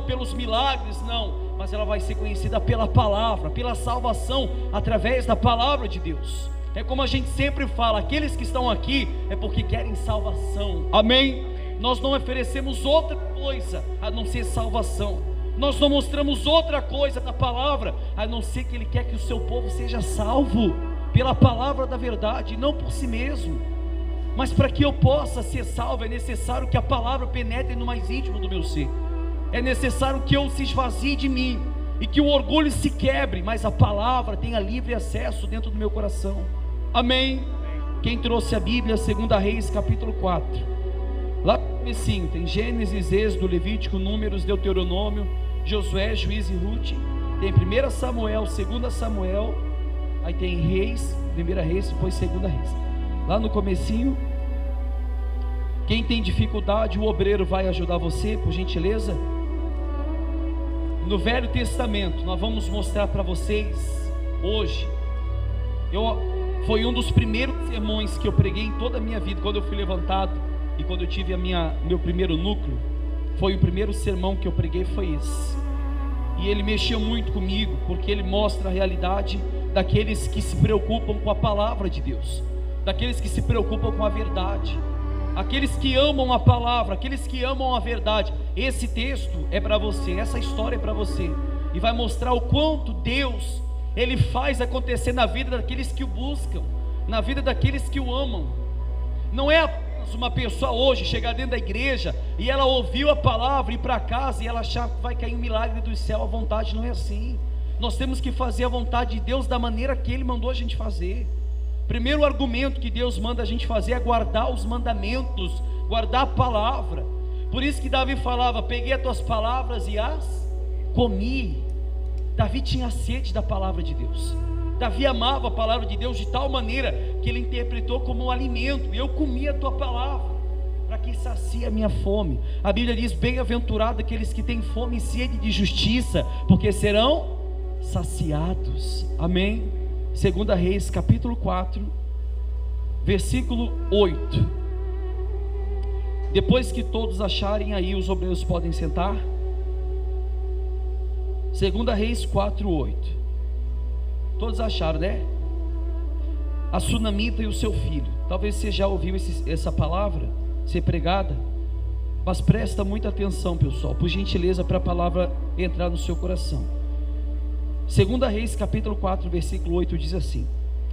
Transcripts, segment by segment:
pelos milagres, não, mas ela vai ser conhecida pela palavra, pela salvação através da palavra de Deus. É como a gente sempre fala, aqueles que estão aqui é porque querem salvação, amém? Nós não oferecemos outra coisa a não ser salvação, nós não mostramos outra coisa da palavra a não ser que Ele quer que o seu povo seja salvo pela palavra da verdade, não por si mesmo. Mas para que eu possa ser salvo, é necessário que a palavra penetre no mais íntimo do meu ser, é necessário que eu se esvazie de mim, e que o orgulho se quebre, mas a palavra tenha livre acesso dentro do meu coração, amém? Quem trouxe a Bíblia, 2 Reis capítulo 4, lá no comecinho, tem Gênesis, Êxodo, Levítico, Números, Deuteronômio, Josué, Juízes e Ruth, tem 1 Samuel, 2 Samuel, aí tem Reis, 1 Reis, depois 2 Reis. Lá no comecinho, quem tem dificuldade, o obreiro vai ajudar você, por gentileza. No Velho Testamento, nós vamos mostrar para vocês hoje. Foi um dos primeiros sermões que eu preguei em toda a minha vida, quando eu fui levantado e quando eu tive meu primeiro núcleo. Foi o primeiro sermão que eu preguei, foi esse. E ele mexeu muito comigo, porque ele mostra a realidade daqueles que se preocupam com a palavra de Deus, daqueles que se preocupam com a verdade, aqueles que amam a palavra, aqueles que amam a verdade. Esse texto é para você, essa história é para você, e vai mostrar o quanto Deus, Ele faz acontecer na vida daqueles que o buscam, na vida daqueles que o amam. Não é apenas uma pessoa hoje chegar dentro da igreja e ela ouviu a palavra, ir para casa e ela achar que vai cair um milagre do céu. A vontade não é assim. Nós temos que fazer a vontade de Deus da maneira que Ele mandou a gente fazer. Primeiro argumento que Deus manda a gente fazer é guardar os mandamentos, guardar a palavra. Por isso que Davi falava: peguei as tuas palavras e as comi. Davi tinha sede da palavra de Deus. Davi amava a palavra de Deus de tal maneira que ele interpretou como um alimento. Eu comi a tua palavra para que sacie a minha fome. A Bíblia diz: bem-aventurado aqueles que têm fome e sede de justiça, porque serão saciados, amém? 2 Reis capítulo 4, versículo 8. Depois que todos acharem aí, os obreiros podem sentar. 2 Reis 4, 8. Todos acharam, né? A sunamita e o seu filho. Talvez você já ouviu essa palavra ser pregada, mas presta muita atenção, pessoal, por gentileza, para a palavra entrar no seu coração. 2 Reis capítulo 4, versículo 8 diz assim: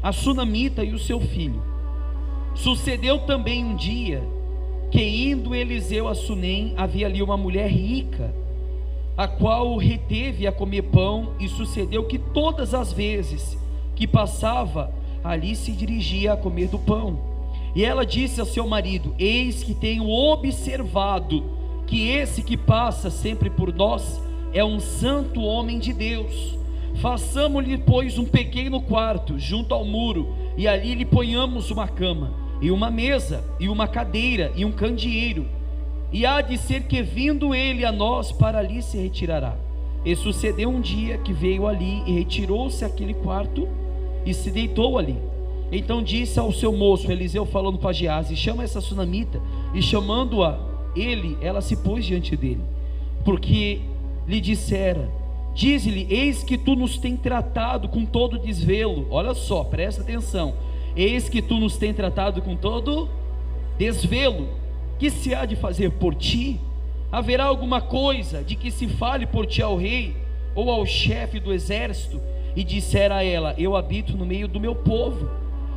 a sunamita e o seu filho. Sucedeu também um dia que, indo Eliseu a Sunem, havia ali uma mulher rica, a qual o reteve a comer pão, e sucedeu que todas as vezes que passava ali se dirigia a comer do pão. E ela disse ao seu marido: eis que tenho observado que esse que passa sempre por nós é um santo homem de Deus. Façamos-lhe, pois, um pequeno quarto junto ao muro, e ali lhe ponhamos uma cama, e uma mesa, e uma cadeira, e um candeeiro. E há de ser que, vindo ele a nós, para ali se retirará. E sucedeu um dia que veio ali, e retirou-se àquele quarto, e se deitou ali. Então disse ao seu moço, Eliseu falando para Geazi: chama essa sunamita. E chamando-a ele, ela se pôs diante dele, porque lhe dissera: dize-lhe, eis que tu nos tem tratado com todo desvelo. Olha só, presta atenção. Eis que tu nos tem tratado com todo desvelo. Que se há de fazer por ti? Haverá alguma coisa de que se fale por ti ao rei, ou ao chefe do exército? E dissera a ela: eu habito no meio do meu povo.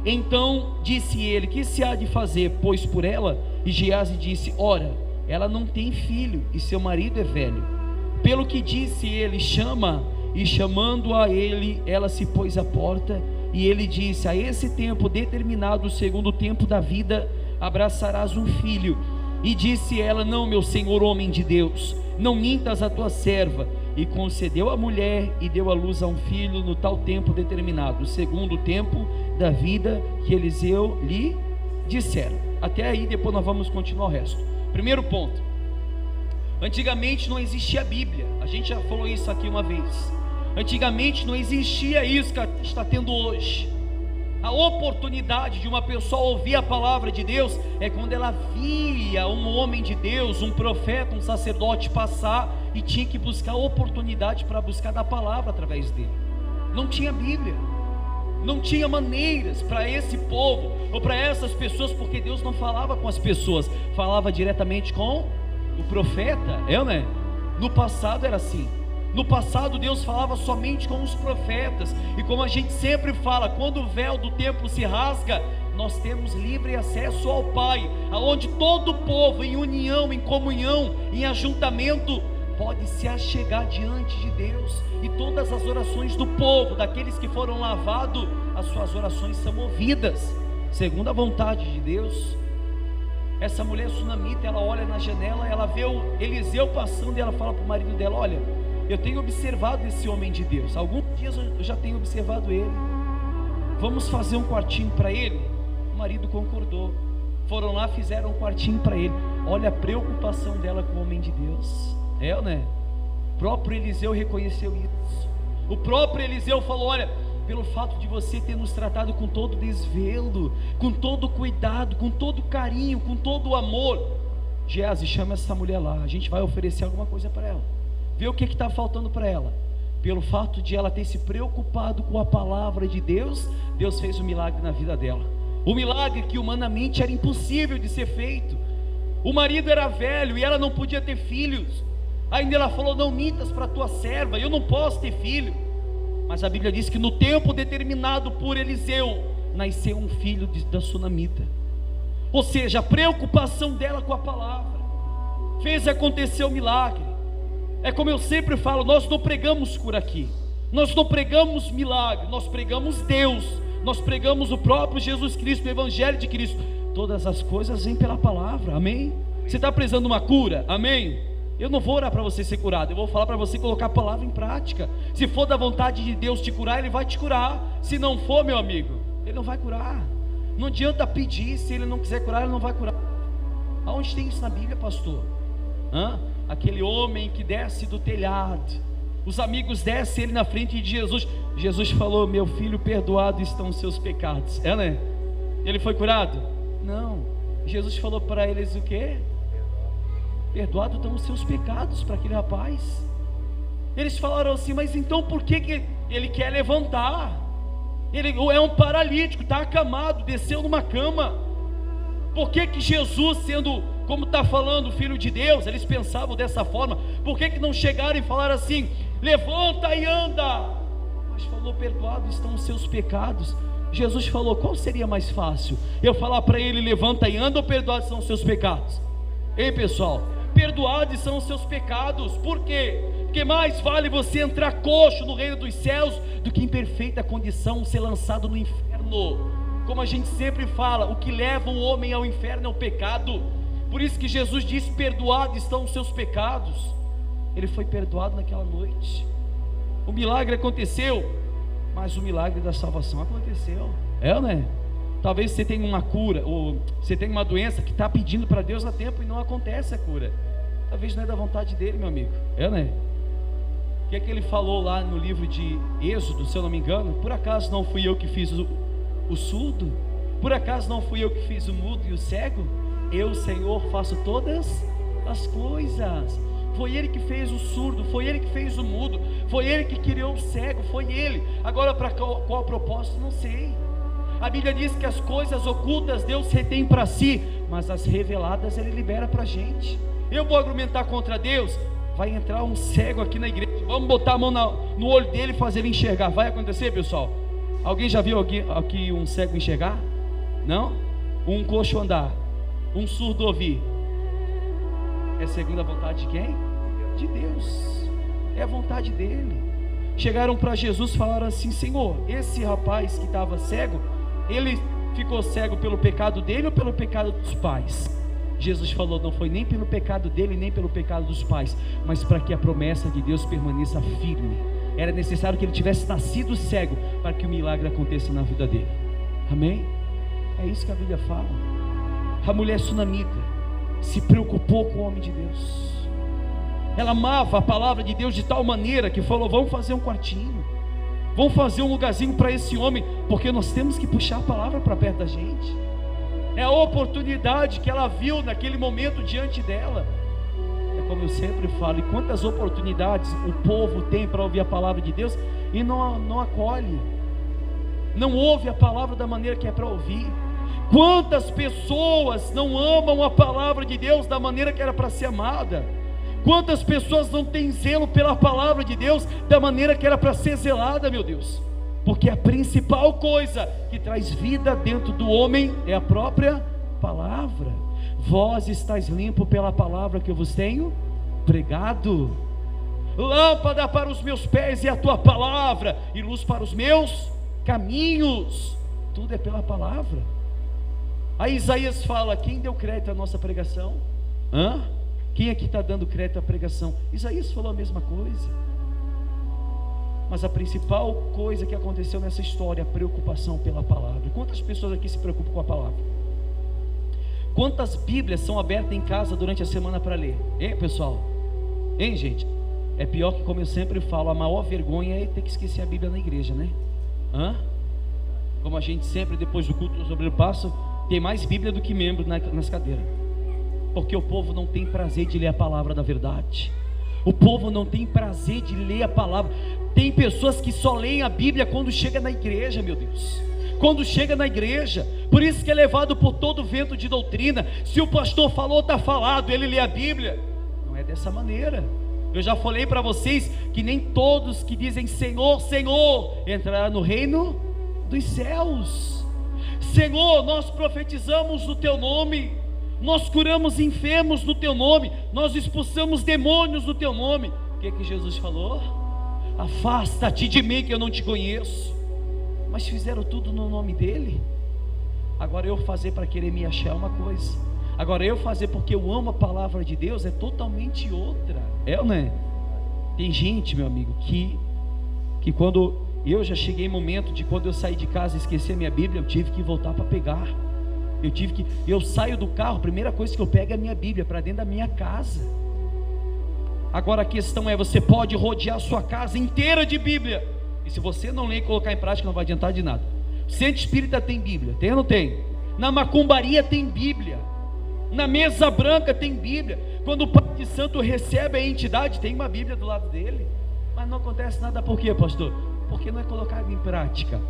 Então disse ele: que se há de fazer, pois, por ela? E Geazi disse: ora, ela não tem filho, e seu marido é velho. Pelo que disse ele: chama. E chamando a ele, ela se pôs à porta. E ele disse: a esse tempo determinado, segundo o tempo da vida, abraçarás um filho. E disse ela: não, meu senhor homem de Deus, não mintas a tua serva. E concedeu a mulher, e deu à luz a um filho no tal tempo determinado, segundo o tempo da vida que Eliseu lhe dissera. Até aí, depois nós vamos continuar o resto. Primeiro ponto: antigamente não existia a Bíblia. A gente já falou isso aqui uma vez. Antigamente não existia isso que está tendo hoje. A oportunidade de uma pessoa ouvir a palavra de Deus é quando ela via um homem de Deus, um profeta, um sacerdote passar e tinha que buscar oportunidade para buscar da palavra através dele. Não tinha Bíblia, não tinha maneiras para esse povo ou para essas pessoas, porque Deus não falava com as pessoas, falava diretamente com o profeta, né? No passado era assim. No passado Deus falava somente com os profetas, e como a gente sempre fala, quando o véu do templo se rasga, nós temos livre acesso ao Pai, aonde todo o povo em união, em comunhão, em ajuntamento, pode se achegar diante de Deus, e todas as orações do povo, daqueles que foram lavados, as suas orações são ouvidas, segundo a vontade de Deus. Essa mulher sunamita, ela olha na janela, ela vê o Eliseu passando, e ela fala para o marido dela: olha, eu tenho observado esse homem de Deus, alguns dias eu já tenho observado ele, vamos fazer um quartinho para ele? O marido concordou, foram lá, fizeram um quartinho para ele. Olha a preocupação dela com o homem de Deus, né? O próprio Eliseu reconheceu isso. O próprio Eliseu falou: olha, pelo fato de você ter nos tratado com todo desvelo, com todo cuidado, com todo carinho, com todo amor, Geazi, chama essa mulher lá, a gente vai oferecer alguma coisa para ela, vê o que está faltando para ela. Pelo fato de ela ter se preocupado com a palavra de Deus, Deus fez um milagre na vida dela, um milagre que humanamente era impossível de ser feito. O marido era velho e ela não podia ter filhos, ainda ela falou: não mintas para tua serva, eu não posso ter filho. Mas a Bíblia diz que no tempo determinado por Eliseu, nasceu um filho da sunamita. Ou seja, a preocupação dela com a palavra fez acontecer o milagre. É como eu sempre falo, nós não pregamos cura aqui, nós não pregamos milagre, nós pregamos Deus, nós pregamos o próprio Jesus Cristo, o Evangelho de Cristo. Todas as coisas vêm pela palavra, amém? Você está precisando de uma cura, amém? Eu não vou orar para você ser curado, eu vou falar para você colocar a palavra em prática. Se for da vontade de Deus te curar, Ele vai te curar. Se não for, meu amigo, Ele não vai curar. Não adianta pedir, se Ele não quiser curar, Ele não vai curar. Aonde tem isso na Bíblia, pastor? Aquele homem que desce do telhado, os amigos descem ele na frente de Jesus. Jesus falou: meu filho, perdoado estão os seus pecados, né? Ele foi curado? Não. Jesus falou para eles o quê? Perdoado estão os seus pecados, para aquele rapaz. Eles falaram assim: mas então por que ele quer levantar? Ele é um paralítico, está acamado, desceu numa cama. Por que Jesus, sendo, como está falando, filho de Deus, eles pensavam dessa forma? Por que não chegaram e falaram assim: levanta e anda? Mas falou: perdoado estão os seus pecados. Jesus falou: qual seria mais fácil? Eu falar para ele: levanta e anda, ou perdoados são os seus pecados? Ei, pessoal, perdoados são os seus pecados. Por quê? Porque mais vale você entrar coxo no reino dos céus do que em perfeita condição ser lançado no inferno. Como a gente sempre fala, o que leva o homem ao inferno é o pecado. Por isso que Jesus disse: perdoados estão os seus pecados. Ele foi perdoado naquela noite. O milagre aconteceu, mas o milagre da salvação aconteceu, né? Talvez você tenha uma cura, ou você tenha uma doença que está pedindo para Deus há tempo e não acontece a cura. Talvez não é da vontade dele, meu amigo, né? O que é que ele falou lá no livro de Êxodo, se eu não me engano? Por acaso não fui eu que fiz o surdo? Por acaso não fui eu que fiz o mudo e o cego? Eu, Senhor, faço todas as coisas. Foi Ele que fez o surdo, foi Ele que fez o mudo, foi Ele que criou o cego, foi Ele. Agora para qual propósito? Não sei. A Bíblia diz que as coisas ocultas Deus retém para si, mas as reveladas Ele libera para a gente. Eu vou argumentar contra Deus? Vai entrar um cego aqui na igreja, vamos botar a mão no olho dele e fazer ele enxergar. Vai acontecer, pessoal? Alguém já viu aqui um cego enxergar? Não? Um coxo andar? Um surdo ouvir? É segundo a vontade de quem? De Deus. É a vontade dele. Chegaram para Jesus e falaram assim: Senhor, esse rapaz que estava cego, ele ficou cego pelo pecado dele ou pelo pecado dos pais? Jesus falou: não foi nem pelo pecado dele, nem pelo pecado dos pais, mas para que a promessa de Deus permaneça firme. Era necessário que ele tivesse nascido cego para que o milagre aconteça na vida dele. Amém? É isso que a Bíblia fala. A mulher sunamita se preocupou com o homem de Deus. Ela amava a palavra de Deus de tal maneira que falou: vamos fazer um quartinho, vamos fazer um lugarzinho para esse homem, porque nós temos que puxar a palavra para perto da gente. É a oportunidade que ela viu naquele momento diante dela. É como eu sempre falo, e quantas oportunidades o povo tem para ouvir a palavra de Deus e não acolhe, não ouve a palavra da maneira que é para ouvir. Quantas pessoas não amam a palavra de Deus da maneira que era para ser amada? Quantas pessoas não têm zelo pela palavra de Deus da maneira que era para ser zelada, meu Deus? Porque a principal coisa que traz vida dentro do homem é a própria palavra. Vós estáis limpo pela palavra que eu vos tenho pregado. Lâmpada para os meus pés é a tua palavra, e luz para os meus caminhos. Tudo é pela palavra. Aí Isaías fala: quem deu crédito à nossa pregação? Quem aqui está dando crédito à pregação? Isaías falou a mesma coisa. Mas a principal coisa que aconteceu nessa história é a preocupação pela palavra. Quantas pessoas aqui se preocupam com a palavra? Quantas Bíblias são abertas em casa durante a semana para ler? Hein, pessoal? Hein, gente? É pior que, como eu sempre falo, a maior vergonha é ter que esquecer a Bíblia na igreja, né? Como a gente sempre, depois do culto do obreiro passa, tem mais Bíblia do que membro nas cadeiras. Porque o povo não tem prazer de ler a palavra da verdade. O povo não tem prazer de ler a palavra. Tem pessoas que só leem a Bíblia quando chega na igreja, meu Deus. Quando chega na igreja. Por isso que é levado por todo vento de doutrina. Se o pastor falou, está falado, ele lê a Bíblia. Não é dessa maneira. Eu já falei para vocês que nem todos que dizem Senhor, Senhor entrarão no reino dos céus. Senhor, nós profetizamos no teu nome, nós curamos enfermos no teu nome, nós expulsamos demônios no teu nome. O que Jesus falou? Afasta-te de mim, que eu não te conheço. Mas fizeram tudo no nome dele. Agora eu fazer para querer me achar é uma coisa, agora eu fazer porque eu amo a palavra de Deus é totalmente outra. É ou não é? Tem gente, meu amigo, que quando eu já cheguei em momento de quando eu saí de casa e esqueci a minha Bíblia, eu tive que voltar para pegar. Eu saio do carro, a primeira coisa que eu pego é a minha Bíblia para dentro da minha casa. Agora a questão é, você pode rodear a sua casa inteira de Bíblia, e se você não ler e colocar em prática, não vai adiantar de nada. O centro espírita tem Bíblia, tem ou não tem? Na macumbaria tem Bíblia, na mesa branca tem Bíblia. Quando o Pai de Santo recebe a entidade, tem uma Bíblia do lado dele. Mas não acontece nada, por quê, pastor? Porque não é colocado em prática.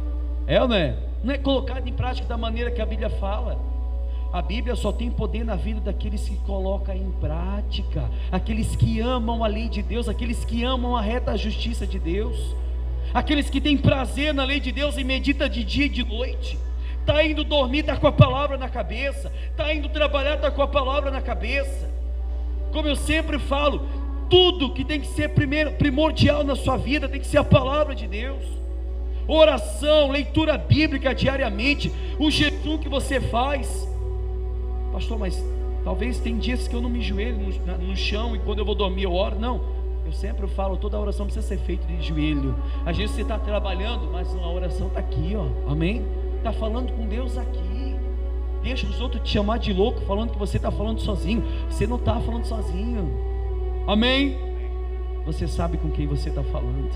É ou não é? Não é colocado em prática da maneira que a Bíblia fala. A Bíblia só tem poder na vida daqueles que colocam em prática, aqueles que amam a lei de Deus, aqueles que amam a reta justiça de Deus, aqueles que têm prazer na lei de Deus e medita de dia e de noite. Está indo dormir, está com a palavra na cabeça, está indo trabalhar, está com a palavra na cabeça. Como eu sempre falo, tudo que tem que ser primordial na sua vida tem que ser a palavra de Deus. Oração, leitura bíblica diariamente, o jejum que você faz. Pastor, mas talvez tem dias que eu não me joelho no chão e quando eu vou dormir eu oro. Não, eu sempre falo, toda oração precisa ser feita de joelho. Às vezes você está trabalhando, mas a oração está aqui, ó. Amém? Está falando com Deus aqui. Deixa os outros te chamar de louco, falando que você está falando sozinho. Você não está falando sozinho. Amém? Você sabe com quem você está falando.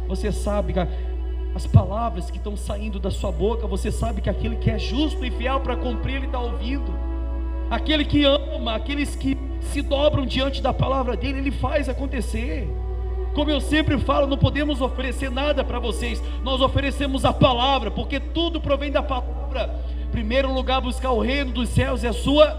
Você sabe que as palavras que estão saindo da sua boca, você sabe que aquele que é justo e fiel para cumprir, ele está ouvindo. Aquele que ama, aqueles que se dobram diante da palavra dele, ele faz acontecer. Como eu sempre falo, não podemos oferecer nada para vocês, nós oferecemos a palavra, porque tudo provém da palavra. Em primeiro lugar, buscar o reino dos céus e a sua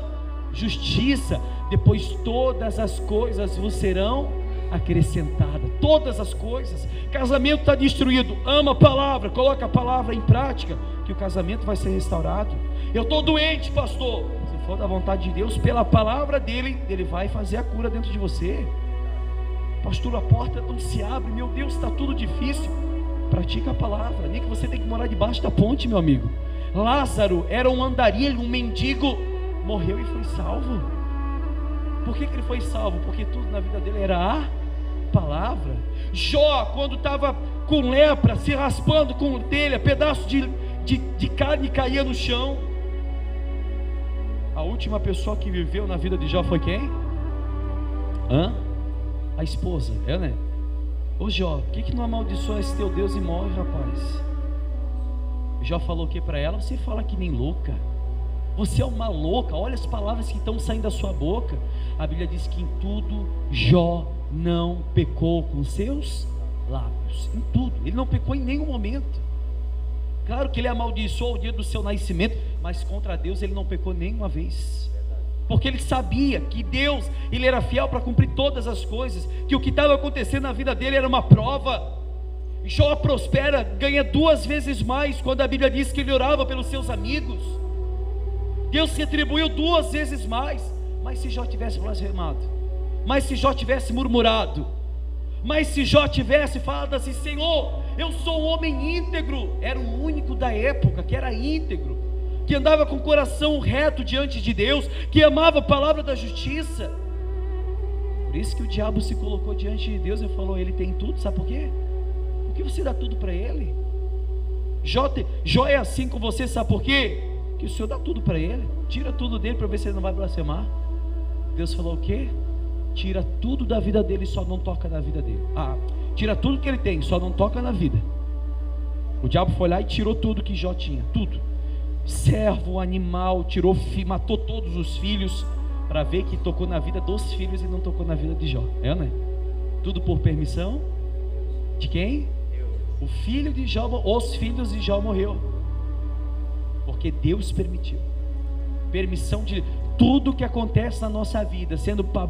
justiça, depois todas as coisas vos serão acrescentadas. Todas as coisas. Casamento está destruído, ama a palavra, coloca a palavra em prática, que o casamento vai ser restaurado. Eu estou doente, pastor. Se for da vontade de Deus, pela palavra dele, ele vai fazer a cura dentro de você. Pastor, a porta não se abre, meu Deus, está tudo difícil. Pratica a palavra, nem que você tenha que morar debaixo da ponte, meu amigo. Lázaro era um andarilho, um mendigo, morreu e foi salvo. Por que ele foi salvo? Porque tudo na vida dele era a palavra. Jó, quando estava com lepra, se raspando com telha, pedaço de carne caía no chão. A última pessoa que viveu na vida de Jó foi quem? A esposa, né? Ô Jó, por que não amaldiçoa esse teu Deus e morre, rapaz? Jó falou o que para ela? Você fala que nem louca. você é uma louca, olha as palavras que estão saindo da sua boca. A Bíblia diz que em tudo Jó não pecou com seus lábios, em tudo, ele não pecou em nenhum momento. Claro que ele amaldiçoou o dia do seu nascimento, mas contra Deus ele não pecou nenhuma vez, porque ele sabia que Deus, ele era fiel para cumprir todas as coisas, que o que estava acontecendo na vida dele era uma prova. Jó prospera, ganha 2 vezes mais, quando a Bíblia diz que ele orava pelos seus amigos. Deus retribuiu 2 vezes mais. Mas se Jó tivesse blasfemado, mas se Jó tivesse murmurado, mas se Jó tivesse falado assim: Senhor, eu sou um homem íntegro, era o único da época que era íntegro, que andava com o coração reto diante de Deus, que amava a palavra da justiça. Por isso que o diabo se colocou diante de Deus e falou: ele tem tudo, sabe por quê? Porque você dá tudo para ele. Jó é assim com você, sabe por quê? Que o Senhor dá tudo para ele, tira tudo dele para ver se ele não vai blasfemar. Deus falou o quê? Tira tudo da vida dele e só não toca na vida dele. Tira tudo que ele tem, só não toca na vida. O diabo foi lá e tirou tudo que Jó tinha, tudo. Servo, animal, matou todos os filhos, para ver que tocou na vida dos filhos e não tocou na vida de Jó. Né? Tudo por permissão de quem? O filho de Jó, os filhos de Jó morreu, porque Deus permitiu. Permissão de tudo que acontece na nossa vida, sendo para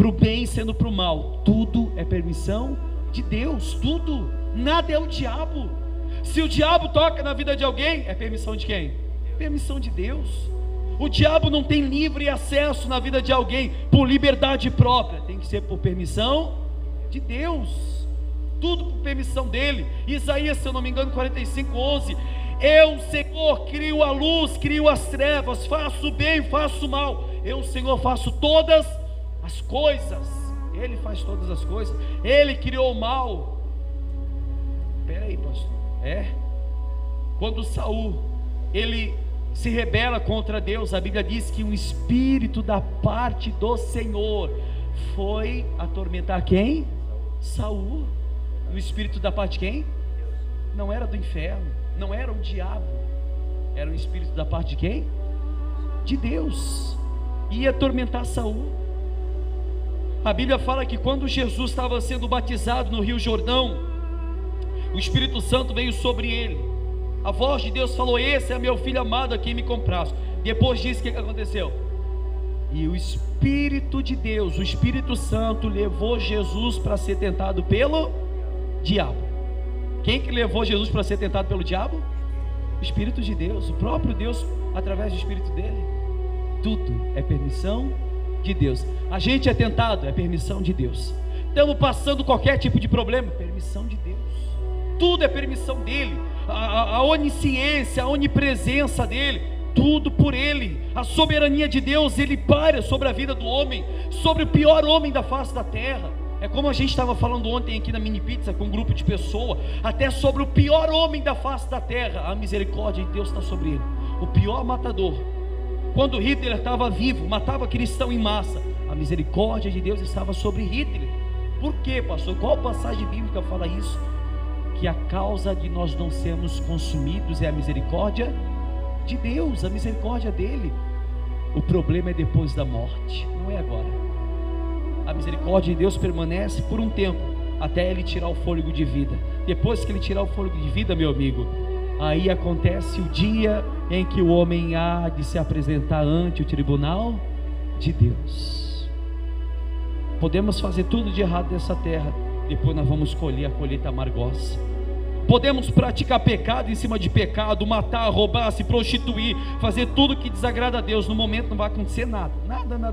o bem, sendo para o mal, tudo é permissão de Deus, tudo, nada é o diabo. Se o diabo toca na vida de alguém, é permissão de quem? Permissão de Deus. O diabo não tem livre acesso na vida de alguém por liberdade própria, tem que ser por permissão de Deus, tudo por permissão dele. Isaías, se eu não me engano, 45:11, eu, Senhor, crio a luz, crio as trevas, faço o bem, faço o mal. Eu, Senhor, faço todas as coisas. Ele faz todas as coisas. Ele criou o mal. Espera aí, pastor. Quando Saul, ele se rebela contra Deus, a Bíblia diz que um espírito da parte do Senhor foi atormentar quem? Saul. O espírito da parte de quem? Não era do inferno, não era o diabo, era um espírito da parte de quem? De Deus. Ia atormentar Saul. A Bíblia fala que quando Jesus estava sendo batizado no Rio Jordão, o Espírito Santo veio sobre ele. A voz de Deus falou: esse é meu filho amado a quem me compraste. Depois disso, o que aconteceu? E o Espírito de Deus, o Espírito Santo, levou Jesus para ser tentado pelo diabo. Quem que levou Jesus para ser tentado pelo diabo? O Espírito de Deus, o próprio Deus, através do Espírito dele. Tudo é permissão de Deus. A gente é tentado, é permissão de Deus. Estamos passando qualquer tipo de problema, permissão de Deus. Tudo é permissão dele. A onisciência, a onipresença dele, tudo por ele. A soberania de Deus, ele paira sobre a vida do homem, sobre o pior homem da face da terra. É como a gente estava falando ontem aqui na mini pizza com um grupo de pessoas, até sobre o pior homem da face da terra, a misericórdia de Deus está sobre ele. O pior matador, quando Hitler estava vivo, matava cristão em massa, a misericórdia de Deus estava sobre Hitler. Por quê, pastor? Qual passagem bíblica fala isso? Que a causa de nós não sermos consumidos é a misericórdia de Deus, a misericórdia dele. O problema é depois da morte, não é agora. A misericórdia de Deus permanece por um tempo, até ele tirar o fôlego de vida. Depois que ele tirar o fôlego de vida, meu amigo, aí acontece o dia em que o homem há de se apresentar ante o tribunal de Deus. Podemos fazer tudo de errado nessa terra, depois nós vamos colher a colheita amargosa. Podemos praticar pecado em cima de pecado, matar, roubar, se prostituir, fazer tudo que desagrada a Deus. No momento não vai acontecer nada,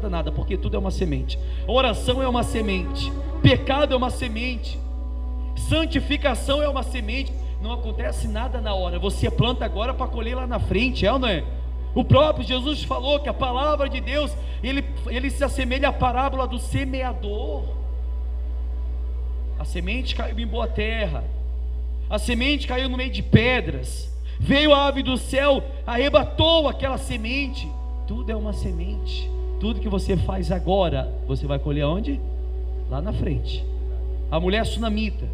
nada, porque tudo é uma semente. Oração é uma semente, pecado é uma semente, santificação é uma semente. Não acontece nada na hora, você planta agora para colher lá na frente, ou não é? O próprio Jesus falou que a palavra de Deus, ele se assemelha à parábola do semeador. A semente caiu em boa terra, a semente caiu no meio de pedras, veio a ave do céu, arrebatou aquela semente. Tudo é uma semente. Tudo que você faz agora, você vai colher onde? Lá na frente. A mulher sunamita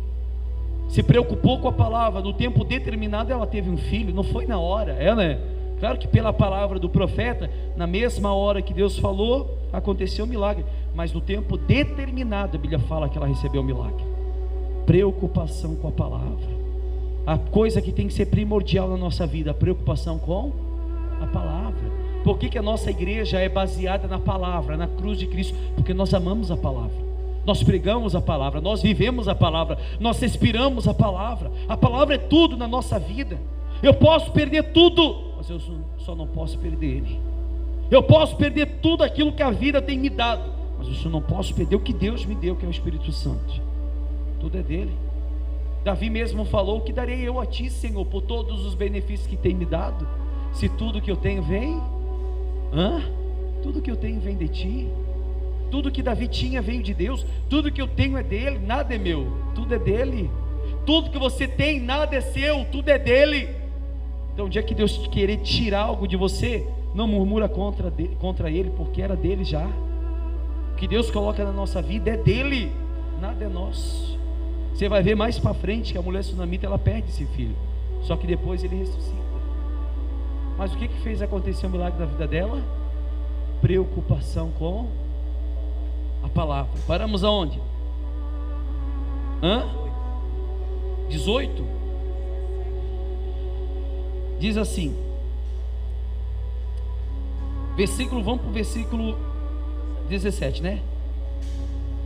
se preocupou com a palavra, no tempo determinado ela teve um filho, não foi na hora, né? Claro que pela palavra do profeta, na mesma hora que Deus falou, aconteceu o milagre, mas no tempo determinado, a Bíblia fala que ela recebeu o milagre. Preocupação com a palavra, a coisa que tem que ser primordial na nossa vida, a preocupação com a palavra. Por que a nossa igreja é baseada na palavra, na cruz de Cristo? Porque nós amamos a palavra, nós pregamos a palavra, nós vivemos a palavra, nós respiramos a palavra é tudo na nossa vida. Eu posso perder tudo, mas eu só não posso perder Ele. Eu posso perder tudo aquilo que a vida tem me dado, mas eu só não posso perder o que Deus me deu, que é o Espírito Santo. Tudo é dele. Davi mesmo falou: o que darei eu a ti, Senhor, por todos os benefícios que tem me dado? Se tudo que eu tenho vem, tudo que eu tenho vem de ti. Tudo que Davi tinha veio de Deus. Tudo que eu tenho é dele, nada é meu, tudo é dele. Tudo que você tem, nada é seu, tudo é dele. Então, o dia que Deus querer tirar algo de você, não murmura contra Ele, porque era dele já. O que Deus coloca na nossa vida é dele, nada é nosso. Você vai ver mais para frente que a mulher sunamita, ela perde esse filho, só que depois ele ressuscita. Mas o que fez acontecer o milagre na vida dela? Preocupação com a palavra. Paramos aonde? 18. Diz assim, vamos para o versículo 17, né?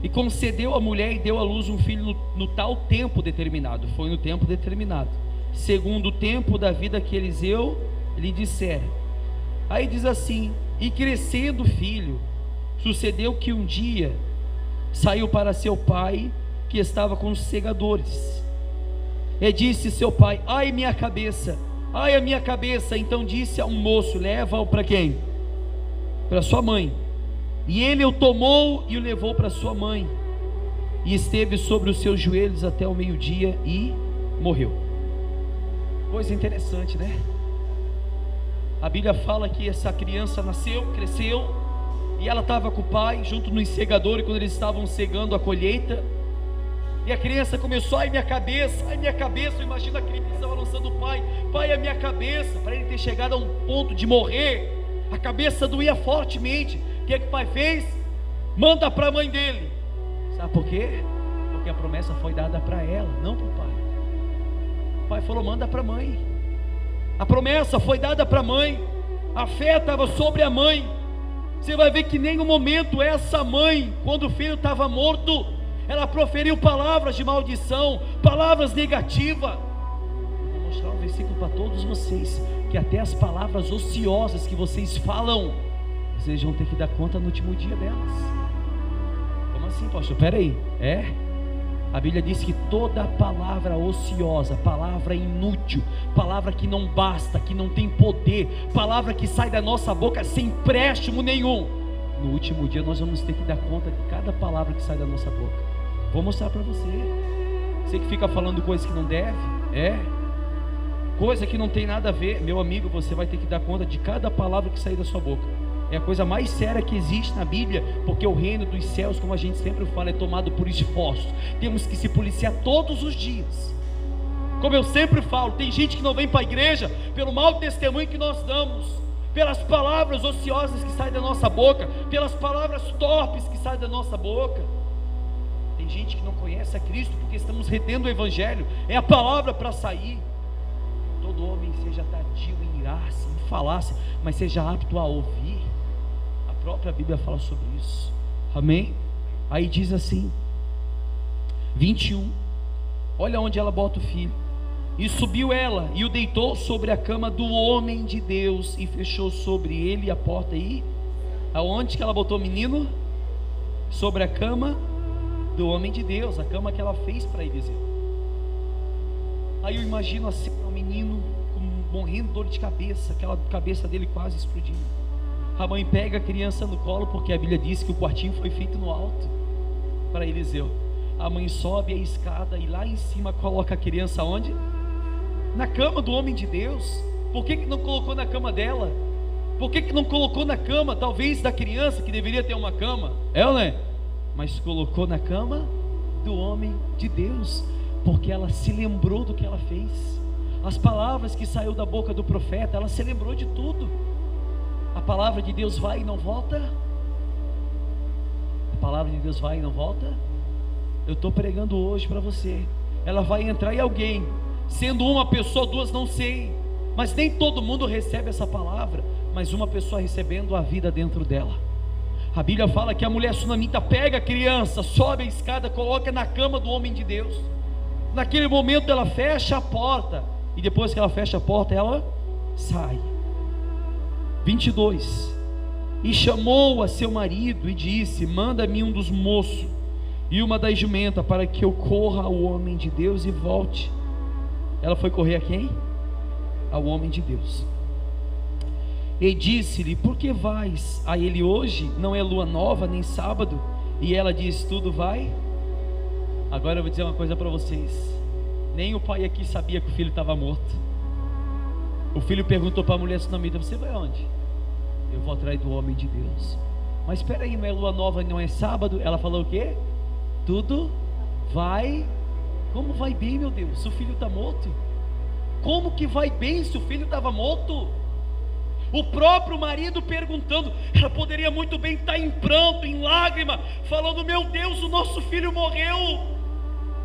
E concedeu a mulher e deu à luz um filho no tal tempo determinado. Foi no tempo determinado, segundo o tempo da vida que Eliseu lhe dissera. Aí diz assim: e crescendo o filho, sucedeu que um dia saiu para seu pai, que estava com os segadores, e disse seu pai: ai minha cabeça, ai a minha cabeça. Então disse a um moço: leva-o para quem? Para sua mãe. E ele o tomou e o levou para sua mãe, e esteve sobre os seus joelhos até o meio-dia e morreu. Coisa interessante, né? A Bíblia fala que essa criança nasceu, cresceu, e ela estava com o pai junto no ensegador, e quando eles estavam cegando a colheita, e a criança começou: ai minha cabeça, ai minha cabeça. Eu imagino a criança balançando o pai: pai, a minha cabeça. Para ele ter chegado a um ponto de morrer, a cabeça doía fortemente. O que o pai fez? Manda para a mãe dele. Sabe por quê? Porque a promessa foi dada para ela, não para o pai. O pai falou: manda para a mãe. A promessa foi dada para a mãe, a fé estava sobre a mãe. Você vai ver que em nenhum momento essa mãe, quando o filho estava morto, ela proferiu palavras de maldição, palavras negativas. Eu vou mostrar um versículo para todos vocês, que até as palavras ociosas que vocês falam, vocês vão ter que dar conta no último dia delas. Como assim, pastor? Espera aí. A Bíblia diz que toda palavra ociosa, palavra inútil, palavra que não basta, que não tem poder, palavra que sai da nossa boca sem empréstimo nenhum, no último dia nós vamos ter que dar conta de cada palavra que sai da nossa boca. Vou mostrar para você. Você que fica falando coisas que não deve, coisa que não tem nada a ver, meu amigo, você vai ter que dar conta de cada palavra que sair da sua boca. É a coisa mais séria que existe na Bíblia, porque o reino dos céus, como a gente sempre fala, é tomado por esforços. Temos que se policiar todos os dias. Como eu sempre falo, tem gente que não vem para a igreja pelo mau testemunho que nós damos, pelas palavras ociosas que saem da nossa boca, pelas palavras torpes que saem da nossa boca. Tem gente que não conhece a Cristo porque estamos retendo o Evangelho. É a palavra para sair. Todo homem seja tardio em irar-se, em falar-se, mas seja apto a ouvir. A própria Bíblia fala sobre isso. Amém? Aí diz assim, 21. Olha onde ela bota o filho. E subiu ela e o deitou sobre a cama do homem de Deus, e fechou sobre ele a porta. E aonde que ela botou o menino? Sobre a cama do homem de Deus, a cama que ela fez para Eliseu. Aí eu imagino assim, o menino morrendo de dor de cabeça, aquela cabeça dele quase explodindo. A mãe pega a criança no colo, porque a Bíblia diz que o quartinho foi feito no alto para Eliseu. A mãe sobe a escada e lá em cima coloca a criança onde? Na cama do homem de Deus. Por que não colocou na cama dela? Por que não colocou na cama, talvez, da criança, que deveria ter uma cama? É ou não é? Mas colocou na cama do homem de Deus, porque ela se lembrou do que ela fez. as palavras que saiu da boca do profeta, ela se lembrou de tudo. A palavra de Deus vai e não volta. A palavra de Deus vai e não volta. Eu estou pregando hoje para você. Ela vai entrar em alguém, sendo uma pessoa, duas, não sei, mas nem todo mundo recebe essa palavra, mas uma pessoa recebendo a vida dentro dela. A Bíblia fala que a mulher sunamita pega a criança, sobe a escada, coloca na cama do homem de Deus. Naquele momento ela fecha a porta, e depois que ela fecha a porta, ela sai. 22. E chamou a seu marido e disse: manda-me um dos moços e uma das jumentas, para que eu corra ao homem de Deus e volte. Ela foi correr a quem? Ao homem de Deus. E disse-lhe: por que vais a ele hoje? Não é lua nova, nem sábado. E ela disse: tudo vai. Agora eu vou dizer uma coisa para vocês. Nem o pai aqui sabia que o filho estava morto. O filho perguntou para a mulher sunamita: você vai aonde? Eu vou atrás do homem de Deus. Mas espera aí, não é lua nova, não é sábado? Ela falou o quê? Tudo vai. Como vai bem, meu Deus, se o filho está morto? Como que vai bem se o filho estava morto? O próprio marido perguntando. Ela poderia muito bem estar em pranto, em lágrima, falando: meu Deus, o nosso filho morreu.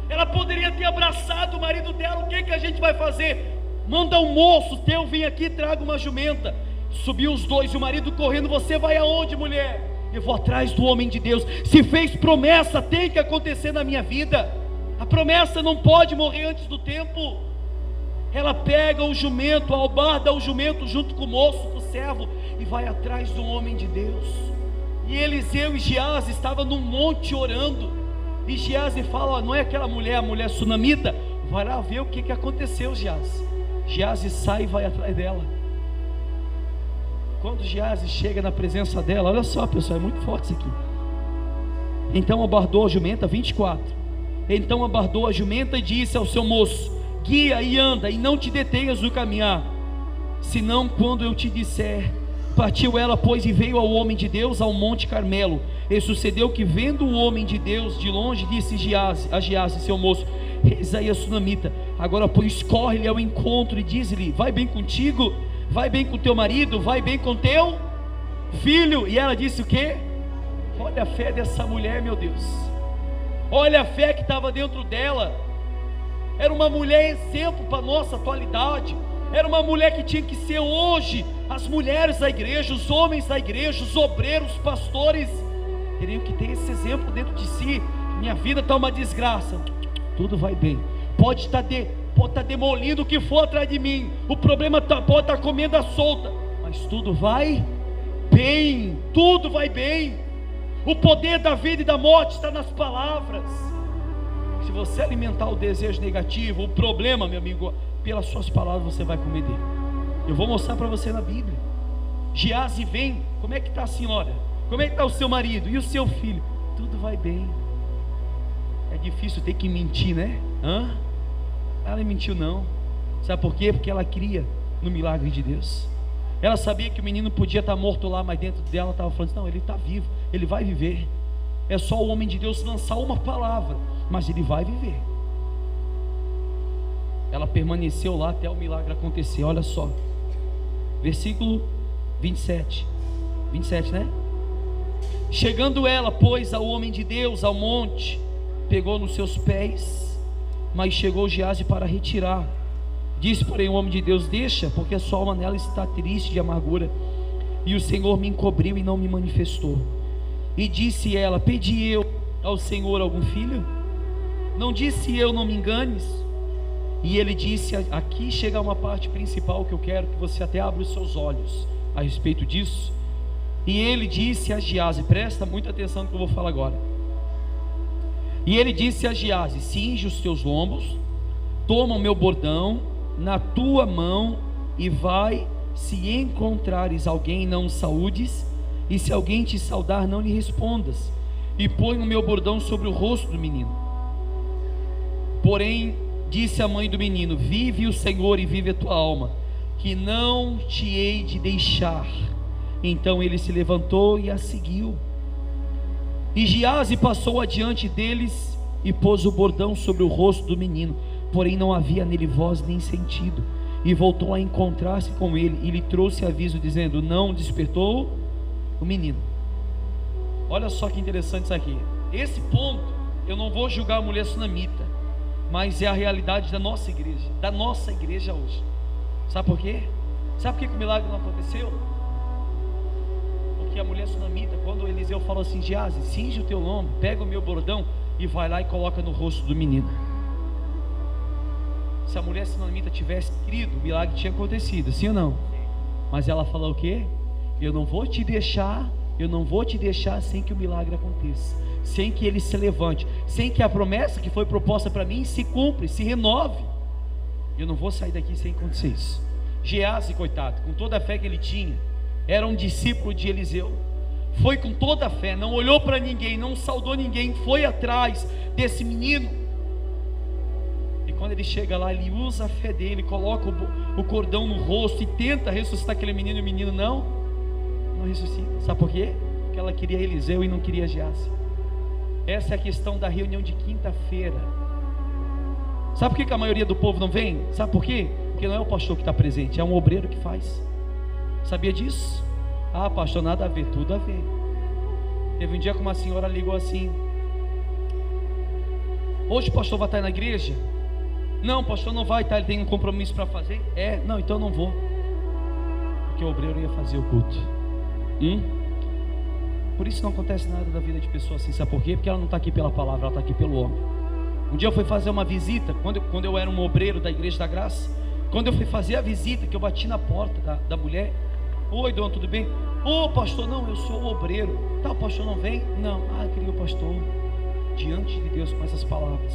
Ela poderia ter abraçado o marido dela. O que a gente vai fazer? Manda um moço teu vir aqui, traga uma jumenta. Subiu os dois e o marido correndo: você vai aonde, mulher? Eu vou atrás do homem de Deus. Se fez promessa, tem que acontecer na minha vida. A promessa não pode morrer antes do tempo. Ela pega o jumento, albarda o jumento junto com o moço, com o servo, e vai atrás do homem de Deus. E Eliseu e Geazi estavam num monte orando. E Geazi fala: não é aquela mulher, a mulher sunamita? Vai lá ver o que aconteceu, Geazi. Geazi sai e vai atrás dela. Quando Geazi chega na presença dela, olha só, pessoal, é muito forte isso aqui. Então abardou a jumenta, 24. Então abardou a jumenta e disse ao seu moço: guia e anda, e não te detenhas no caminhar, senão quando eu te disser. Partiu ela, pois, e veio ao homem de Deus ao monte Carmelo. E sucedeu que, vendo o homem de Deus de longe, disse a Geazi, seu moço: eis aí a sunamita. Agora, pois, corre-lhe ao encontro e diz-lhe: vai bem contigo? Vai bem com teu marido? Vai bem com teu filho? E ela disse o quê? Olha a fé dessa mulher, meu Deus. Olha a fé que estava dentro dela. Era uma mulher exemplo para a nossa atualidade. Era uma mulher que tinha que ser hoje. As mulheres da igreja, os homens da igreja, os obreiros, os pastores, teriam que ter esse exemplo dentro de si. Minha vida está uma desgraça, tudo vai bem. Pode estar demolindo o que for atrás de mim. O problema pode estar comendo a solta, mas tudo vai bem. Tudo vai bem. O poder da vida e da morte está nas palavras. Se você alimentar o desejo negativo, o problema, meu amigo, pelas suas palavras você vai comer dele. Eu vou mostrar para você na Bíblia. Geazi vem: como é que está a senhora? Como é que está o seu marido? E o seu filho? Tudo vai bem. É difícil ter que mentir, né? Ela não mentiu não. Sabe por quê? Porque ela cria no milagre de Deus. Ela sabia que o menino podia estar morto lá, mas dentro dela estava falando: não, ele está vivo, ele vai viver. É só o homem de Deus lançar uma palavra, mas ele vai viver. Ela permaneceu lá até o milagre acontecer. Olha só, versículo 27, né? Chegando ela, pois, ao homem de Deus, ao monte, pegou nos seus pés, mas chegou Geazi para retirar. Disse, porém, o homem de Deus: deixa, porque a sua alma nela está triste de amargura, e o Senhor me encobriu e não me manifestou. E disse ela: pedi eu ao Senhor algum filho? Não disse eu: não me enganes? E ele disse: aqui chega uma parte principal que eu quero que você até abra os seus olhos a respeito disso. E ele disse a Geazi, presta muita atenção no que eu vou falar agora. E ele disse a Geazi: cinge os teus lombos, toma o meu bordão na tua mão e vai. Se encontrares alguém, não o saúdes, e se alguém te saudar, não lhe respondas, e põe o meu bordão sobre o rosto do menino. Porém disse a mãe do menino: vive o Senhor e vive a tua alma, que não te hei de deixar. Então ele se levantou e a seguiu. E Geazi passou adiante deles e pôs o bordão sobre o rosto do menino. porém não havia nele voz nem sentido. E voltou a encontrar-se com ele e lhe trouxe aviso, dizendo: não despertou o menino. Olha só que interessante isso aqui. Esse ponto, eu não vou julgar a mulher sunamita, mas é a realidade da nossa igreja hoje. Sabe por quê? Sabe por que o milagre não aconteceu? Porque a mulher sunamita, quando Eliseu falou assim: Geazi, cinge o teu lombo, pega o meu bordão e vai lá e coloca no rosto do menino. Se a mulher sunamita tivesse crido, o milagre tinha acontecido, sim ou não? Mas ela falou o quê? Eu não vou te deixar sem que o milagre aconteça, sem que ele se levante, sem que a promessa que foi proposta para mim se cumpra, se renove. Eu não vou sair daqui sem acontecer isso. Geazi, coitado, com toda a fé que ele tinha, era um discípulo de Eliseu, foi com toda a fé, não olhou para ninguém, não saudou ninguém, foi atrás desse menino. E quando ele chega lá, ele usa a fé dele, coloca o cordão no rosto e tenta ressuscitar aquele menino, e o menino não ressuscita. Sabe por quê? Porque ela queria Eliseu e não queria Geazi. Essa é a questão da reunião de quinta-feira. Sabe por que a maioria do povo não vem? Sabe por quê? Porque não é o pastor que está presente, é um obreiro que faz. Sabia disso? Ah, pastor, nada a ver. Tudo a ver. Teve um dia que uma senhora ligou assim: hoje o pastor vai estar na igreja? Não, o pastor não vai estar, ele tem um compromisso para fazer. Não, então eu não vou, porque o obreiro ia fazer o culto. Por isso não acontece nada da vida de pessoas assim. Sabe por quê? Porque ela não está aqui pela palavra, ela está aqui pelo homem. Um dia eu fui fazer uma visita, quando eu era um obreiro da Igreja da Graça. Quando eu fui fazer a visita, que eu bati na porta da mulher: oi, dona, tudo bem? Ô, pastor, não, eu sou o obreiro. Tá, o pastor não vem? Não. Eu queria o pastor diante de Deus com essas palavras.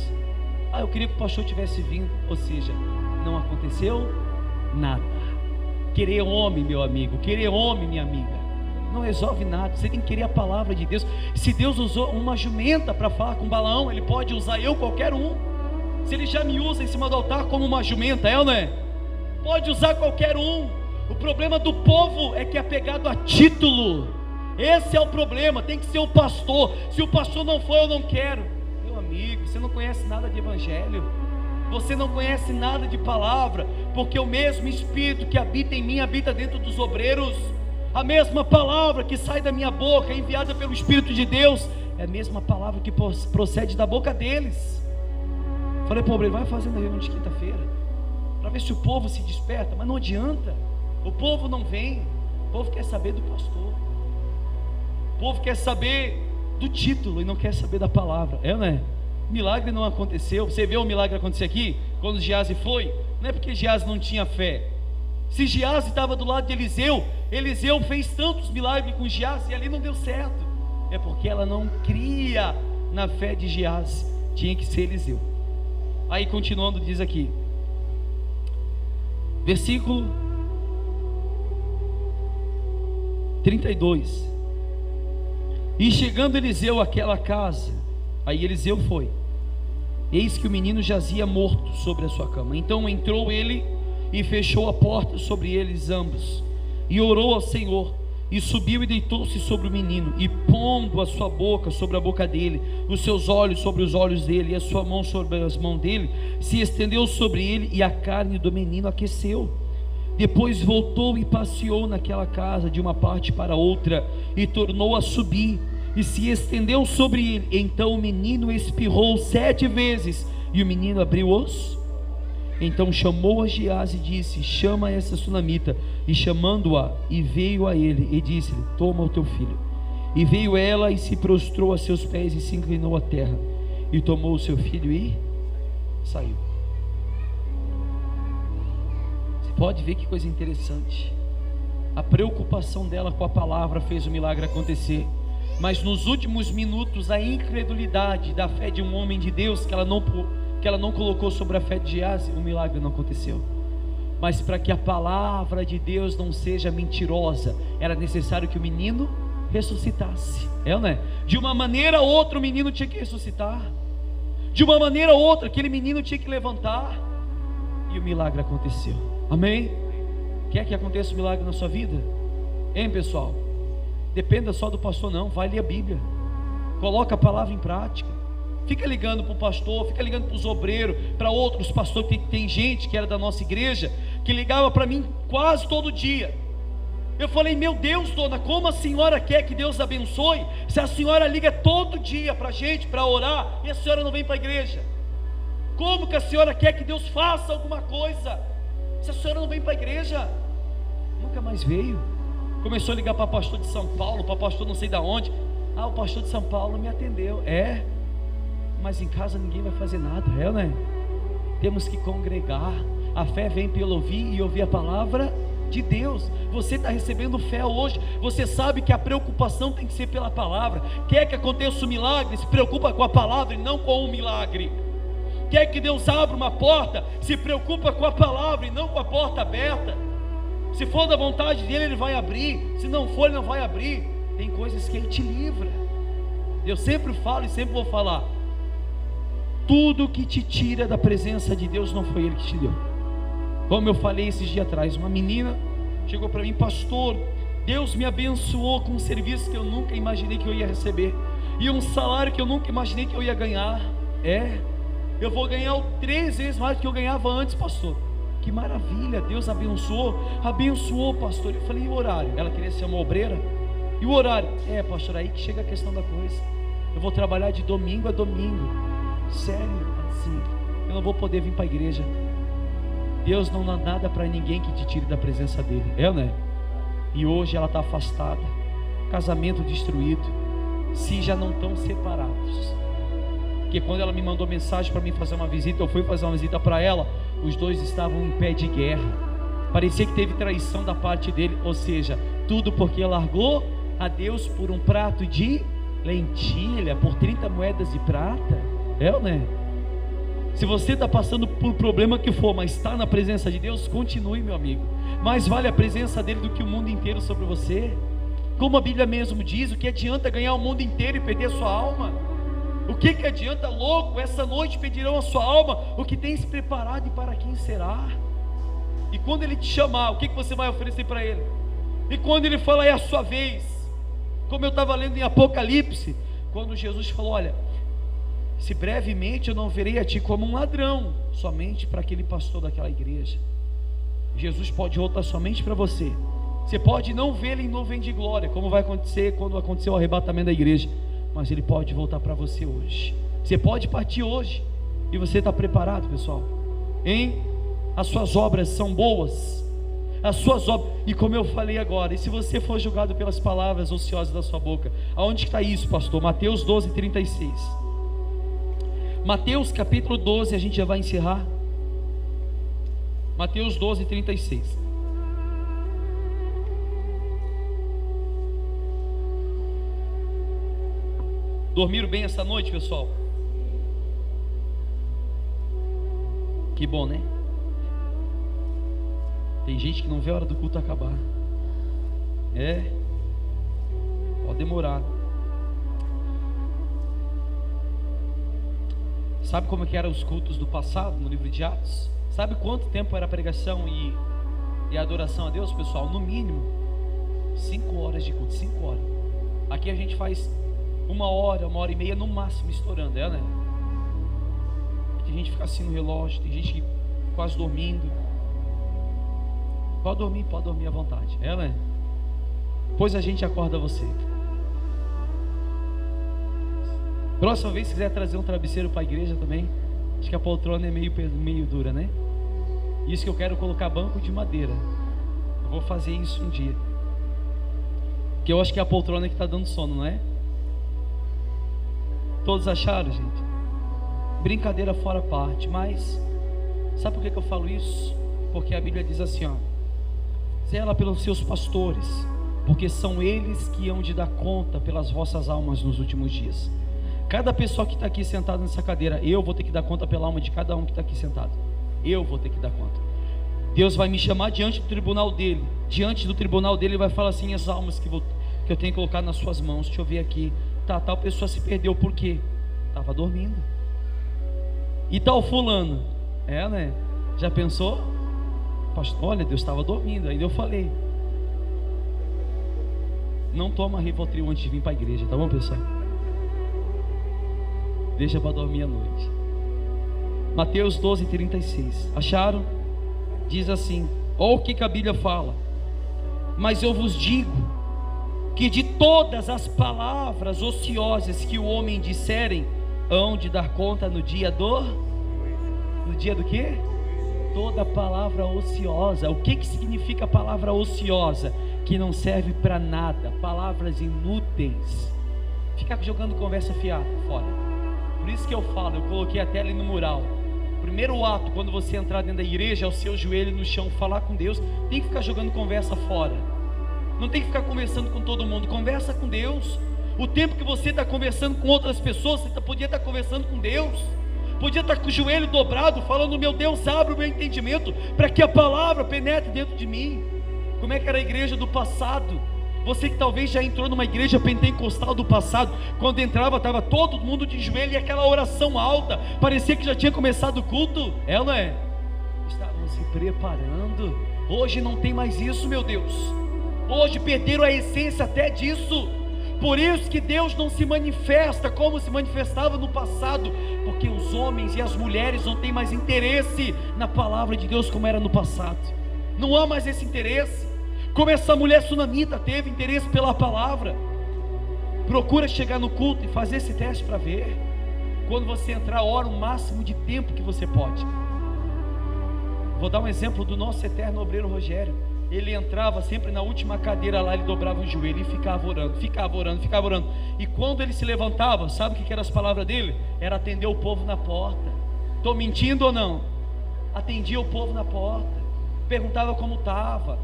Eu queria que o pastor tivesse vindo. Ou seja, não aconteceu nada. Querer homem, meu amigo, querer homem, minha amiga, não resolve nada. Você tem que querer a palavra de Deus. Se Deus usou uma jumenta para falar com Balaão, Ele pode usar eu, qualquer um. Se Ele já me usa em cima do altar como uma jumenta, ou não é? Pode usar qualquer um. O problema do povo é que é apegado a título. Esse é o problema. Tem que ser o pastor. Se o pastor não for, eu não quero. Meu amigo, você não conhece nada de evangelho, você não conhece nada de palavra, porque o mesmo Espírito que habita em mim habita dentro dos obreiros. A mesma palavra que sai da minha boca, enviada pelo Espírito de Deus, é a mesma palavra que procede da boca deles. Falei para o obreiro: vai fazendo a reunião de quinta-feira, para ver se o povo se desperta. Mas não adianta, o povo não vem. O povo quer saber do pastor, o povo quer saber do título e não quer saber da palavra, não é? Milagre não aconteceu. Você vê o milagre acontecer aqui, quando Geazi foi, não é porque Geazi não tinha fé. Se Geazi estava do lado de Eliseu, Eliseu fez tantos milagres com Geazi e ali não deu certo. É porque ela não cria na fé de Geazi, tinha que ser Eliseu. Aí continuando, diz aqui, versículo 32: e chegando Eliseu àquela casa, aí Eliseu foi, eis que o menino jazia morto sobre a sua cama. Então entrou ele e fechou a porta sobre eles ambos, e orou ao Senhor, e subiu e deitou-se sobre o menino, e pondo a sua boca sobre a boca dele, os seus olhos sobre os olhos dele, e a sua mão sobre as mãos dele, se estendeu sobre ele, e a carne do menino aqueceu. Depois voltou e passeou naquela casa de uma parte para outra, e tornou a subir, e se estendeu sobre ele. Então o menino espirrou 7 vezes, e o menino abriu os. Então chamou a Geazi e disse: chama essa sunamita. E chamando-a, e veio a ele, e disse-lhe: toma o teu filho. E veio ela e se prostrou a seus pés e se inclinou à terra, e tomou o seu filho e saiu. Você pode ver que coisa interessante. A preocupação dela com a palavra fez o milagre acontecer. Mas nos últimos minutos, a incredulidade da fé de um homem de Deus, que ela não colocou sobre a fé de Geazi, o milagre não aconteceu. Mas para que a palavra de Deus não seja mentirosa, era necessário que o menino ressuscitasse, não é? De uma maneira ou outra o menino tinha que ressuscitar, de uma maneira ou outra aquele menino tinha que levantar, e o milagre aconteceu. Amém? Quer que aconteça o milagre na sua vida? Pessoal? Dependa só do pastor não, vai ler a Bíblia, coloca a palavra em prática. Fica ligando para o pastor, fica ligando para os obreiros, para outros pastores. Tem gente que era da nossa igreja que ligava para mim quase todo dia. Eu falei: meu Deus, dona, como a senhora quer que Deus abençoe se a senhora liga todo dia para a gente para orar e a senhora não vem para a igreja? Como que a senhora quer que Deus faça alguma coisa se a senhora não vem para a igreja? Nunca mais veio. Começou a ligar para pastor de São Paulo, para pastor não sei de onde. O pastor de São Paulo me atendeu. Mas em casa ninguém vai fazer nada, né? Temos que congregar. A fé vem pelo ouvir e ouvir a palavra de Deus. Você está recebendo fé hoje. Você sabe que a preocupação tem que ser pela palavra. Quer que aconteça um milagre, se preocupa com a palavra e não com o milagre. Quer que Deus abra uma porta, se preocupa com a palavra e não com a porta aberta. Se for da vontade dele, ele vai abrir. Se não for, ele não vai abrir. Tem coisas que ele te livra. Eu sempre falo e sempre vou falar: tudo que te tira da presença de Deus não foi ele que te deu. Como eu falei esses dias atrás, uma menina chegou para mim: pastor, Deus me abençoou com um serviço que eu nunca imaginei que eu ia receber, e um salário que eu nunca imaginei que eu ia ganhar. Eu vou ganhar 3 vezes mais do que eu ganhava antes, pastor. Que maravilha, Deus abençoou, pastor. Eu falei: e o horário? Ela queria ser uma obreira. E o horário? Pastor, aí que chega a questão da coisa. Eu vou trabalhar de domingo a domingo. Sério, assim, eu não vou poder vir para a igreja. Deus não dá nada para ninguém que te tire da presença dele, né? E hoje ela está afastada, casamento destruído, se já não estão separados. Porque quando ela me mandou mensagem para mim fazer uma visita, eu fui fazer uma visita para ela, os dois estavam em pé de guerra. Parecia que teve traição da parte dele. Ou seja, tudo porque largou a Deus por um prato de lentilha, por 30 moedas de prata. Né? Se você está passando por problema que for, mas está na presença de Deus, continue, meu amigo. Mais vale a presença dele do que o mundo inteiro sobre você. Como a Bíblia mesmo diz, o que adianta ganhar o mundo inteiro e perder a sua alma? O que adianta, louco? Essa noite pedirão a sua alma o que tens preparado e para quem será. E quando ele te chamar, o que você vai oferecer para ele? E quando ele falar: é a sua vez, como eu estava lendo em Apocalipse, quando Jesus falou: olha, se brevemente eu não verei a ti como um ladrão, somente para aquele pastor daquela igreja. Jesus pode voltar somente para você. Você pode não vê-lo em nuvem de glória, como vai acontecer quando acontecer o arrebatamento da igreja, mas ele pode voltar para você hoje. Você pode partir hoje. E você está preparado, pessoal? As suas obras são boas. As suas obras, e como eu falei agora, e se você for julgado pelas palavras ociosas da sua boca, aonde está isso, pastor? Mateus 12, 36. Mateus capítulo 12, a gente já vai encerrar. Mateus 12, 36. Dormiram bem essa noite, pessoal? Que bom, né? Tem gente que não vê a hora do culto acabar. Pode demorar. Sabe como que eram os cultos do passado, no livro de Atos? Sabe quanto tempo era a pregação e a adoração a Deus, pessoal? No mínimo 5 horas de culto, 5 horas. Aqui a gente faz 1 hora, 1h30 no máximo, estourando, né? Tem gente que fica assim no relógio, tem gente que quase dormindo. Pode dormir à vontade, né? Depois a gente acorda você. Próxima vez, se quiser trazer um travesseiro para a igreja também, acho que a poltrona é meio dura, né? Isso que eu quero colocar banco de madeira. Eu vou fazer isso um dia. Que eu acho que é a poltrona que está dando sono, não é? Todos acharam, gente? Brincadeira fora parte, mas sabe por que eu falo isso? Porque a Bíblia diz assim, zela pelos seus pastores, porque são eles que hão de dar conta pelas vossas almas nos últimos dias. Cada pessoa que está aqui sentada nessa cadeira, eu vou ter que dar conta pela alma de cada um que está aqui sentado. Eu vou ter que dar conta. Deus vai me chamar diante do tribunal dele. Diante do tribunal dele, ele vai falar assim: as almas que eu tenho colocado nas suas mãos. Deixa eu ver aqui. Tal pessoa se perdeu, por quê? Estava dormindo. E tal fulano, né? Já pensou? Pastor, olha, Deus estava dormindo. Aí eu falei: não toma Rivotril antes de vir para a igreja, tá bom, pessoal? Deixa para dormir à noite. Mateus 12:36. Acharam? Diz assim: olha o que a Bíblia fala: mas eu vos digo que de todas as palavras ociosas que o homem disserem, hão de dar conta no dia do... No dia do quê? Toda palavra ociosa. O que significa a palavra ociosa? Que não serve para nada, palavras inúteis. Ficar jogando conversa fiada fora. Por isso que eu falo, eu coloquei até ali no mural. Primeiro ato, quando você entrar dentro da igreja, é o seu joelho no chão, falar com Deus. Tem que ficar jogando conversa fora. Não tem que ficar conversando com todo mundo. Conversa com Deus. O tempo que você está conversando com outras pessoas, você podia estar conversando com Deus. Podia estar com o joelho dobrado, falando: meu Deus, abre o meu entendimento, para que a palavra penetre dentro de mim. Como é que era a igreja do passado? Você que talvez já entrou numa igreja pentecostal do passado, quando entrava estava todo mundo de joelho e aquela oração alta, parecia que já tinha começado o culto. É ou não é? Estavam se preparando. Hoje não tem mais isso, meu Deus. Hoje perderam a essência até disso. Por isso que Deus não se manifesta como se manifestava no passado, porque os homens e as mulheres não têm mais interesse na palavra de Deus como era no passado. Não há mais esse interesse. Como essa mulher sunamita teve interesse pela palavra. Procura chegar no culto e fazer esse teste para ver. Quando você entrar, ora o máximo de tempo que você pode. Vou dar um exemplo do nosso eterno obreiro Rogério. Ele entrava sempre na última cadeira lá, ele dobrava o joelho e ficava orando, ficava orando, ficava orando. E quando ele se levantava, sabe o que eram as palavras dele? Era atender o povo na porta. Estou mentindo ou não? Atendia o povo na porta, perguntava como estava,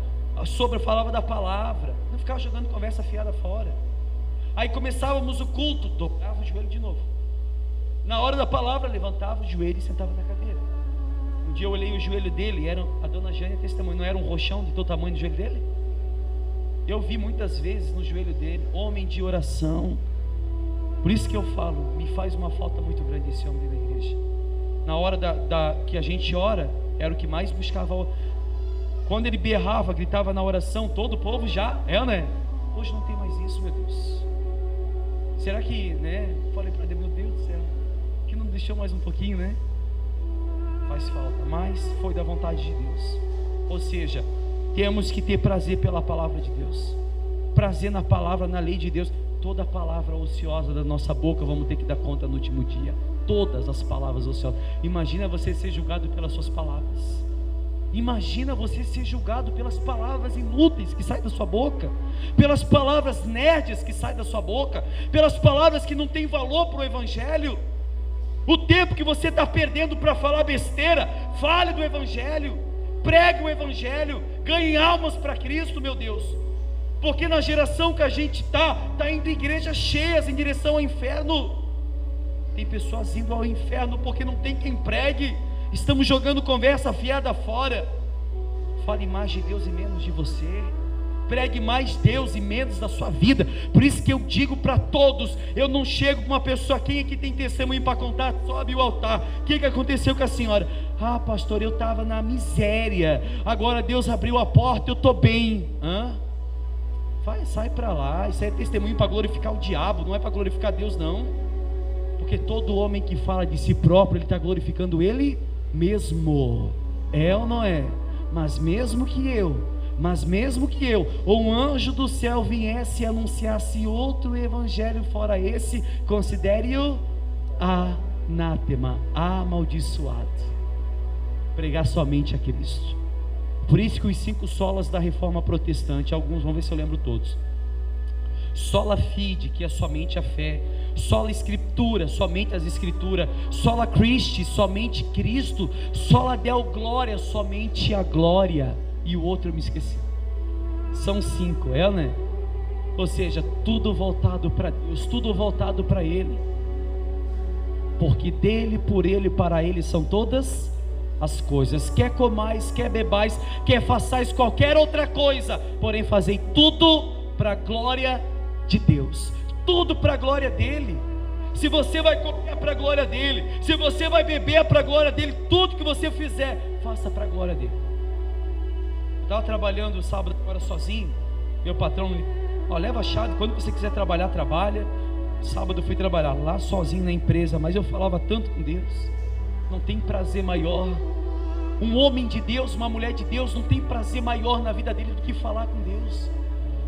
falava da palavra. Não ficava jogando conversa fiada fora. Aí começávamos o culto, dobrava o joelho de novo. Na hora da palavra, levantava o joelho e sentava na cadeira. Um dia eu olhei o joelho dele, a dona Jânia testemunha, não era um roxão de todo tamanho do joelho dele? Eu vi muitas vezes no joelho dele, homem de oração. Por isso que eu falo, me faz uma falta muito grande esse homem dentro da igreja. Na hora que a gente ora, era o que mais buscava. Quando ele berrava, gritava na oração, todo o povo já, né? Hoje não tem mais isso, meu Deus. Será que, né? Falei para Deus, meu Deus do céu, que não deixou mais um pouquinho, né? Faz falta, mas foi da vontade de Deus. Ou seja, temos que ter prazer pela palavra de Deus, prazer na palavra, na lei de Deus. Toda palavra ociosa da nossa boca vamos ter que dar conta no último dia. Todas as palavras ociosas. Imagina você ser julgado pelas suas palavras. Imagina você ser julgado pelas palavras inúteis que saem da sua boca, pelas palavras nerds que saem da sua boca, pelas palavras que não têm valor para o evangelho. O tempo que você está perdendo para falar besteira, fale do evangelho, pregue o evangelho, ganhe almas para Cristo, meu Deus. Porque na geração que a gente está indo igrejas cheias em direção ao inferno. Tem pessoas indo ao inferno porque não tem quem pregue. Estamos jogando conversa fiada fora. Fale mais de Deus e menos de você. Pregue mais Deus e menos da sua vida. Por isso que eu digo para todos, eu não chego com uma pessoa, quem aqui tem testemunho para contar? Sobe o altar. O que aconteceu com a senhora? Ah, pastor, eu estava na miséria, agora Deus abriu a porta, eu estou bem. Sai para lá. Isso é testemunho para glorificar o diabo, não é para glorificar Deus não. Porque todo homem que fala de si próprio, ele está glorificando ele mesmo. É ou não é? Mas mesmo que eu, ou um anjo do céu viesse e anunciasse outro evangelho fora esse, considere-o anátema, amaldiçoado. Pregar somente a Cristo. Por isso que os 5 solas da reforma protestante, alguns, vamos ver se eu lembro todos: sola fide, que é somente a fé; sola escritura, somente as escrituras; sola Christi, somente Cristo; sola Deo glória, somente a glória. E o outro eu me esqueci. São 5, né? Ou seja, tudo voltado para Deus, tudo voltado para Ele. Porque dele, por Ele, para Ele são todas as coisas. Quer comais, quer bebais, quer façais qualquer outra coisa, porém fazei tudo para a glória de Deus. Tudo para a glória dEle. Se você vai comer, é para a glória dEle. Se você vai beber, é para a glória dEle. Tudo que você fizer, faça para a glória dEle. Estava trabalhando sábado agora sozinho. Meu patrão me leva a chave, quando você quiser trabalhar, trabalha. Sábado eu fui trabalhar lá sozinho na empresa, mas eu falava tanto com Deus. Não tem prazer maior. Um homem de Deus, uma mulher de Deus, não tem prazer maior na vida dele do que falar com Deus.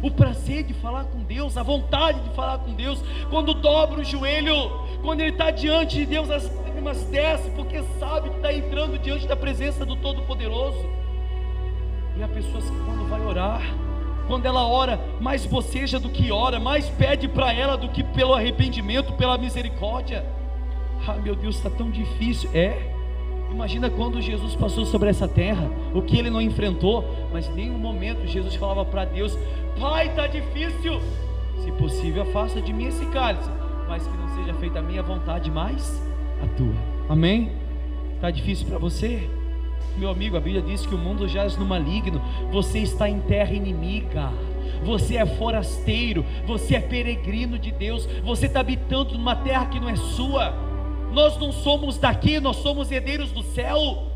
O prazer de falar com Deus, a vontade de falar com Deus, quando dobra o joelho, quando ele está diante de Deus, as lágrimas descem, porque sabe que está entrando diante da presença do Todo-Poderoso. E a pessoa, quando vai orar, quando ela ora, mais boceja do que ora, mais pede para ela do que pelo arrependimento, pela misericórdia. Ah, meu Deus, está tão difícil. Imagina quando Jesus passou sobre essa terra, o que ele não enfrentou, mas em nenhum momento Jesus falava para Deus: Pai, está difícil, se possível afasta de mim esse cálice, mas que não seja feita a minha vontade, mas a tua. Amém? Está difícil para você? Meu amigo, a Bíblia diz que o mundo jaz no maligno. Você está em terra inimiga, você é forasteiro, você é peregrino de Deus, você está habitando numa terra que não é sua. Nós não somos daqui, nós somos herdeiros do céu.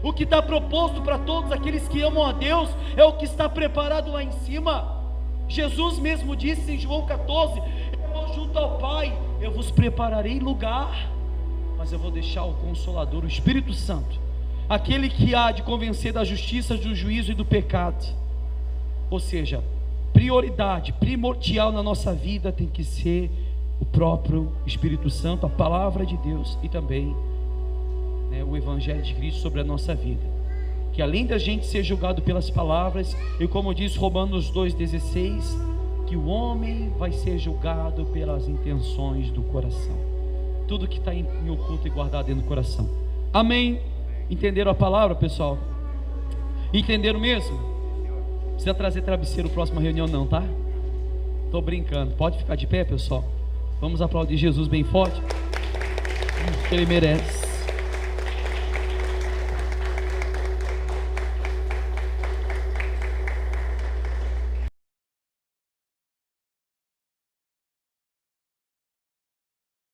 O que está proposto para todos aqueles que amam a Deus é o que está preparado lá em cima. Jesus mesmo disse em João 14: eu vou junto ao Pai, eu vos prepararei lugar, mas eu vou deixar o Consolador, o Espírito Santo, aquele que há de convencer da justiça, do juízo e do pecado. Ou seja, prioridade primordial na nossa vida tem que ser o próprio Espírito Santo, a palavra de Deus e também o Evangelho de Cristo sobre a nossa vida. Que além da gente ser julgado pelas palavras, e como diz Romanos 2,16, que o homem vai ser julgado pelas intenções do coração. Tudo que está em oculto e guardado dentro do coração. Amém? Entenderam a palavra, pessoal? Entenderam mesmo? Não precisa trazer travesseiro na próxima reunião não, tá? Estou brincando. Pode ficar de pé, pessoal? Vamos aplaudir Jesus bem forte, que Ele merece.